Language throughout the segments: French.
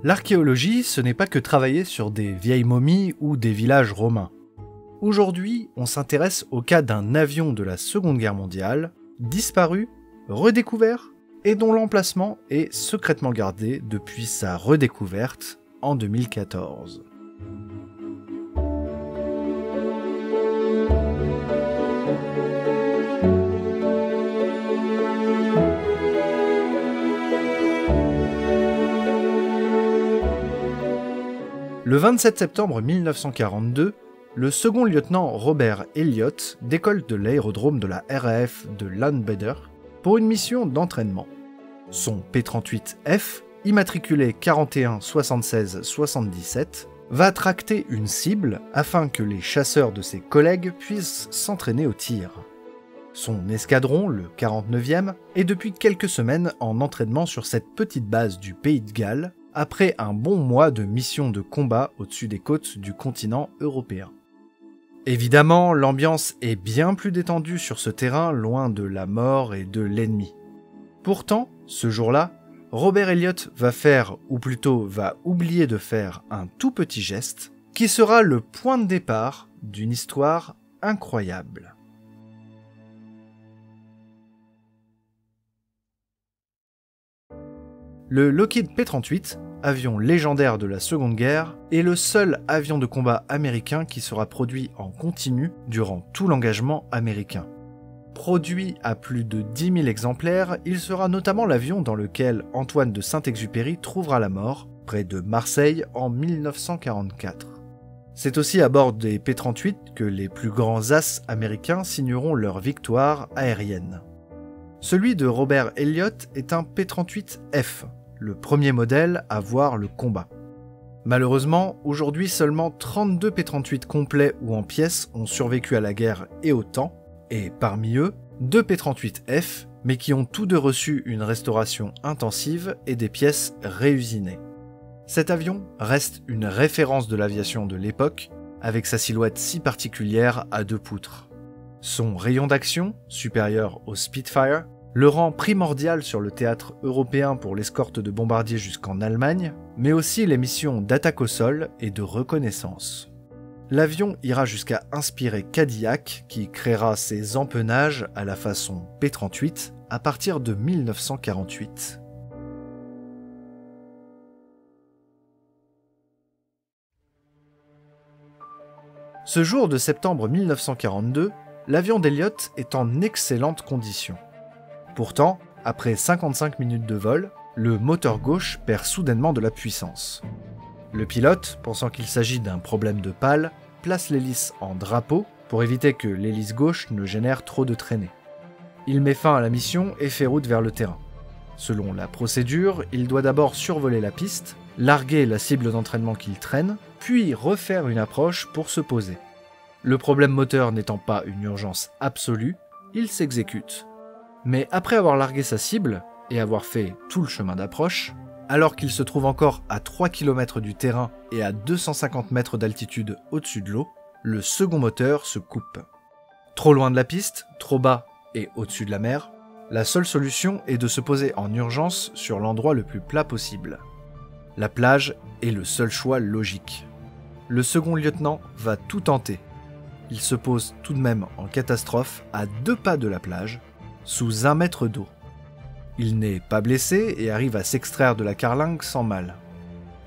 L'archéologie, ce n'est pas que travailler sur des vieilles momies ou des villages romains. Aujourd'hui, on s'intéresse au cas d'un avion de la Seconde Guerre mondiale, disparu, redécouvert, et dont l'emplacement est secrètement gardé depuis sa redécouverte en 2014. Le 27 septembre 1942, le second lieutenant Robert Elliott décolle de l'aérodrome de la RAF de Landbeder pour une mission d'entraînement. Son P-38F, immatriculé 41 76 77, va tracter une cible afin que les chasseurs de ses collègues puissent s'entraîner au tir. Son escadron, le 49e, est depuis quelques semaines en entraînement sur cette petite base du Pays de Galles, après un bon mois de mission de combat au-dessus des côtes du continent européen. Évidemment, l'ambiance est bien plus détendue sur ce terrain, loin de la mort et de l'ennemi. Pourtant, ce jour-là, Robert Elliott va faire, ou plutôt va oublier de faire, un tout petit geste, qui sera le point de départ d'une histoire incroyable. Le Lockheed P-38, avion légendaire de la Seconde Guerre, est le seul avion de combat américain qui sera produit en continu durant tout l'engagement américain. Produit à plus de 10 000 exemplaires, il sera notamment l'avion dans lequel Antoine de Saint-Exupéry trouvera la mort, près de Marseille, en 1944. C'est aussi à bord des P-38 que les plus grands as américains signeront leur victoire aérienne. Celui de Robert Elliott est un P-38F, le premier modèle à voir le combat. Malheureusement, aujourd'hui seulement 32 P-38 complets ou en pièces ont survécu à la guerre et au temps, et parmi eux, 2 P-38F, mais qui ont tous deux reçu une restauration intensive et des pièces réusinées. Cet avion reste une référence de l'aviation de l'époque, avec sa silhouette si particulière à deux poutres. Son rayon d'action, supérieur au Spitfire, le rend primordial sur le théâtre européen pour l'escorte de bombardiers jusqu'en Allemagne, mais aussi les missions d'attaque au sol et de reconnaissance. L'avion ira jusqu'à inspirer Cadillac, qui créera ses empennages à la façon P-38 à partir de 1948. Ce jour de septembre 1942, l'avion d'Elliott est en excellente condition. Pourtant, après 55 minutes de vol, le moteur gauche perd soudainement de la puissance. Le pilote, pensant qu'il s'agit d'un problème de pale, place l'hélice en drapeau pour éviter que l'hélice gauche ne génère trop de traînées. Il met fin à la mission et fait route vers le terrain. Selon la procédure, il doit d'abord survoler la piste, larguer la cible d'entraînement qu'il traîne, puis refaire une approche pour se poser. Le problème moteur n'étant pas une urgence absolue, il s'exécute. Mais après avoir largué sa cible, et avoir fait tout le chemin d'approche, alors qu'il se trouve encore à 3 km du terrain et à 250 mètres d'altitude au-dessus de l'eau, le second moteur se coupe. Trop loin de la piste, trop bas et au-dessus de la mer, la seule solution est de se poser en urgence sur l'endroit le plus plat possible. La plage est le seul choix logique. Le second lieutenant va tout tenter. Il se pose tout de même en catastrophe à 2 pas de la plage, sous 1 mètre d'eau. Il n'est pas blessé et arrive à s'extraire de la carlingue sans mal.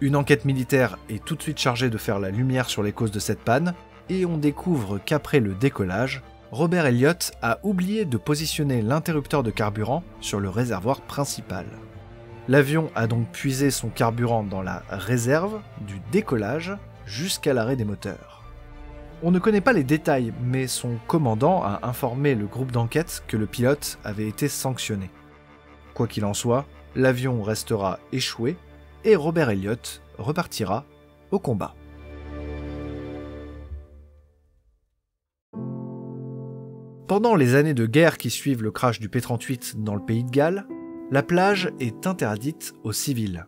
Une enquête militaire est tout de suite chargée de faire la lumière sur les causes de cette panne, et on découvre qu'après le décollage, Robert Elliott a oublié de positionner l'interrupteur de carburant sur le réservoir principal. L'avion a donc puisé son carburant dans la réserve du décollage jusqu'à l'arrêt des moteurs. On ne connaît pas les détails, mais son commandant a informé le groupe d'enquête que le pilote avait été sanctionné. Quoi qu'il en soit, l'avion restera échoué et Robert Elliott repartira au combat. Pendant les années de guerre qui suivent le crash du P-38 dans le Pays de Galles, la plage est interdite aux civils.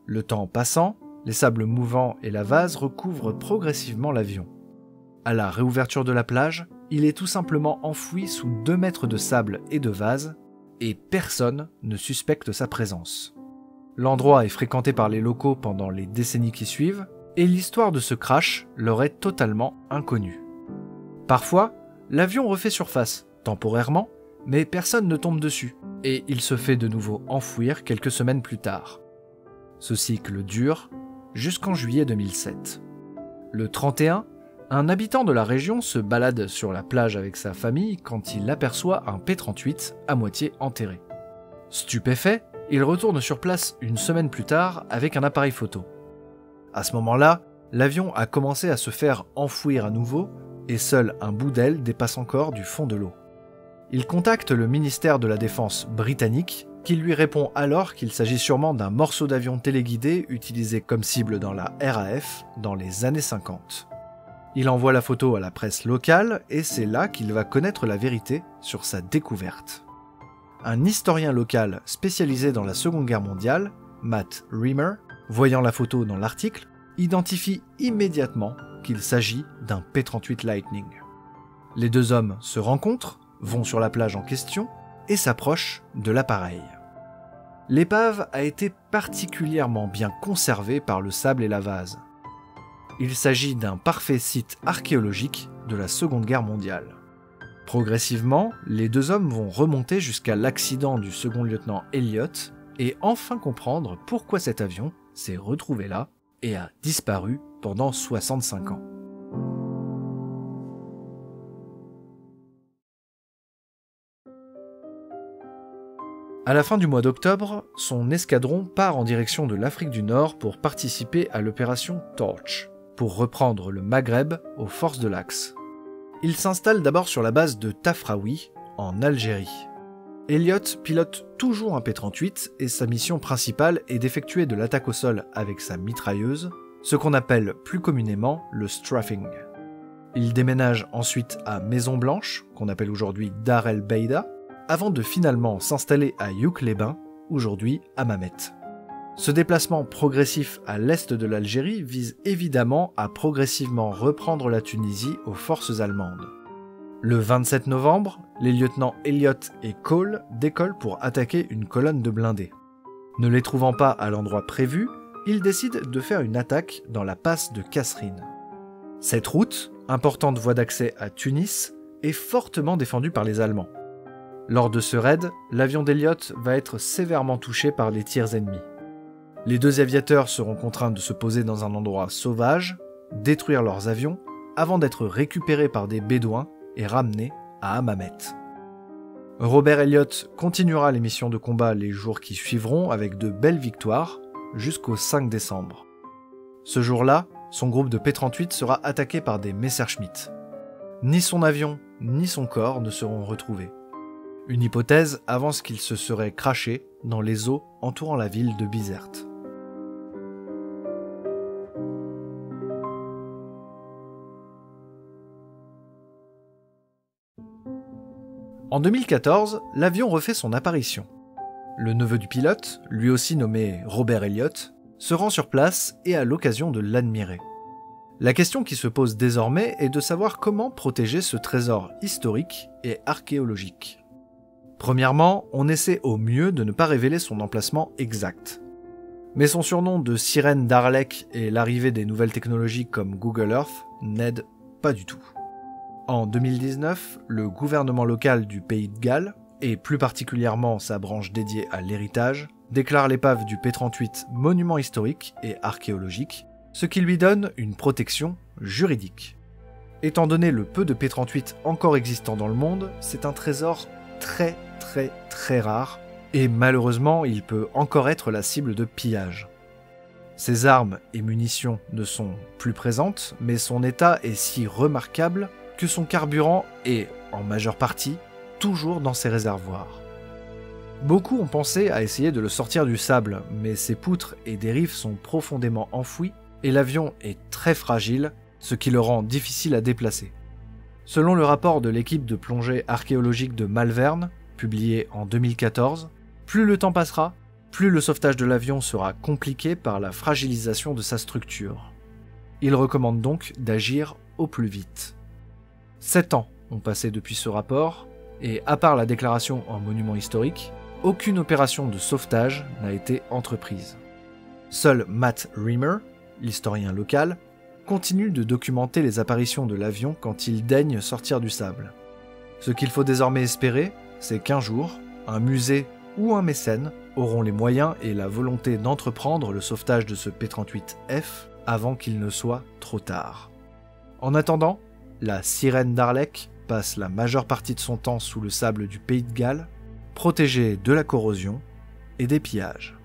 Le temps passant, les sables mouvants et la vase recouvrent progressivement l'avion. À la réouverture de la plage, il est tout simplement enfoui sous 2 mètres de sable et de vase, et personne ne suspecte sa présence. L'endroit est fréquenté par les locaux pendant les décennies qui suivent, et l'histoire de ce crash leur est totalement inconnue. Parfois, l'avion refait surface, temporairement, mais personne ne tombe dessus, et il se fait de nouveau enfouir quelques semaines plus tard. Ce cycle dure jusqu'en juillet 2007. Le 31, un habitant de la région se balade sur la plage avec sa famille quand il aperçoit un P-38 à moitié enterré. Stupéfait, il retourne sur place une semaine plus tard avec un appareil photo. À ce moment-là, l'avion a commencé à se faire enfouir à nouveau et seul un bout d'aile dépasse encore du fond de l'eau. Il contacte le ministère de la Défense britannique qui lui répond alors qu'il s'agit sûrement d'un morceau d'avion téléguidé utilisé comme cible dans la RAF dans les années 50. Il envoie la photo à la presse locale et c'est là qu'il va connaître la vérité sur sa découverte. Un historien local spécialisé dans la Seconde Guerre mondiale, Matt Rimmer, voyant la photo dans l'article, identifie immédiatement qu'il s'agit d'un P-38 Lightning. Les deux hommes se rencontrent, vont sur la plage en question et s'approchent de l'appareil. L'épave a été particulièrement bien conservée par le sable et la vase. Il s'agit d'un parfait site archéologique de la Seconde Guerre mondiale. Progressivement, les deux hommes vont remonter jusqu'à l'accident du second lieutenant Elliott et enfin comprendre pourquoi cet avion s'est retrouvé là et a disparu pendant 65 ans. À la fin du mois d'octobre, son escadron part en direction de l'Afrique du Nord pour participer à l'opération Torch, pour reprendre le Maghreb aux forces de l'Axe. Il s'installe d'abord sur la base de Tafraoui, en Algérie. Elliott pilote toujours un P-38 et sa mission principale est d'effectuer de l'attaque au sol avec sa mitrailleuse, ce qu'on appelle plus communément le strafing. Il déménage ensuite à Maison Blanche, qu'on appelle aujourd'hui Dar el Beida, avant de finalement s'installer à Youk-les-Bains, aujourd'hui à Mamet. Ce déplacement progressif à l'est de l'Algérie vise évidemment à progressivement reprendre la Tunisie aux forces allemandes. Le 27 novembre, les lieutenants Elliott et Cole décollent pour attaquer une colonne de blindés. Ne les trouvant pas à l'endroit prévu, ils décident de faire une attaque dans la passe de Kasserine. Cette route, importante voie d'accès à Tunis, est fortement défendue par les Allemands. Lors de ce raid, l'avion d'Elliott va être sévèrement touché par les tirs ennemis. Les deux aviateurs seront contraints de se poser dans un endroit sauvage, détruire leurs avions, avant d'être récupérés par des bédouins et ramenés à Hammamet. Robert Elliott continuera les missions de combat les jours qui suivront avec de belles victoires, jusqu'au 5 décembre. Ce jour-là, son groupe de P-38 sera attaqué par des Messerschmitt. Ni son avion, ni son corps ne seront retrouvés. Une hypothèse avance qu'il se serait crashé dans les eaux entourant la ville de Bizerte. En 2014, l'avion refait son apparition. Le neveu du pilote, lui aussi nommé Robert Elliott, se rend sur place et a l'occasion de l'admirer. La question qui se pose désormais est de savoir comment protéger ce trésor historique et archéologique. Premièrement, on essaie au mieux de ne pas révéler son emplacement exact. Mais son surnom de sirène d'Arlec et l'arrivée des nouvelles technologies comme Google Earth n'aident pas du tout. En 2019, le gouvernement local du Pays de Galles, et plus particulièrement sa branche dédiée à l'héritage, déclare l'épave du P-38 monument historique et archéologique, ce qui lui donne une protection juridique. Étant donné le peu de P-38 encore existants dans le monde, c'est un trésor très rare, et malheureusement il peut encore être la cible de pillage. Ses armes et munitions ne sont plus présentes, mais son état est si remarquable que son carburant est, en majeure partie, toujours dans ses réservoirs. Beaucoup ont pensé à essayer de le sortir du sable, mais ses poutres et dérives sont profondément enfouies, et l'avion est très fragile, ce qui le rend difficile à déplacer. Selon le rapport de l'équipe de plongée archéologique de Malvern, publié en 2014, plus le temps passera, plus le sauvetage de l'avion sera compliqué par la fragilisation de sa structure. Il recommande donc d'agir au plus vite. 7 ans ont passé depuis ce rapport, et à part la déclaration en monument historique, aucune opération de sauvetage n'a été entreprise. Seul Matt Rimmer, l'historien local, continue de documenter les apparitions de l'avion quand il daigne sortir du sable. Ce qu'il faut désormais espérer, c'est qu'un jour, un musée ou un mécène auront les moyens et la volonté d'entreprendre le sauvetage de ce P-38F avant qu'il ne soit trop tard. En attendant, la Sirène d'Arleck passe la majeure partie de son temps sous le sable du Pays de Galles, protégée de la corrosion et des pillages.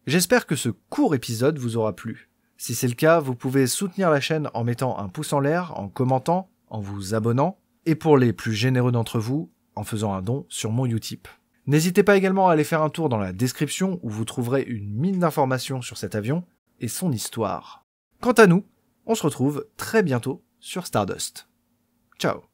J'espère que ce court épisode vous aura plu. Si c'est le cas, vous pouvez soutenir la chaîne en mettant un pouce en l'air, en commentant, en vous abonnant, et pour les plus généreux d'entre vous, en faisant un don sur mon Utip. N'hésitez pas également à aller faire un tour dans la description où vous trouverez une mine d'informations sur cet avion et son histoire. Quant à nous, on se retrouve très bientôt sur Stardust. Ciao.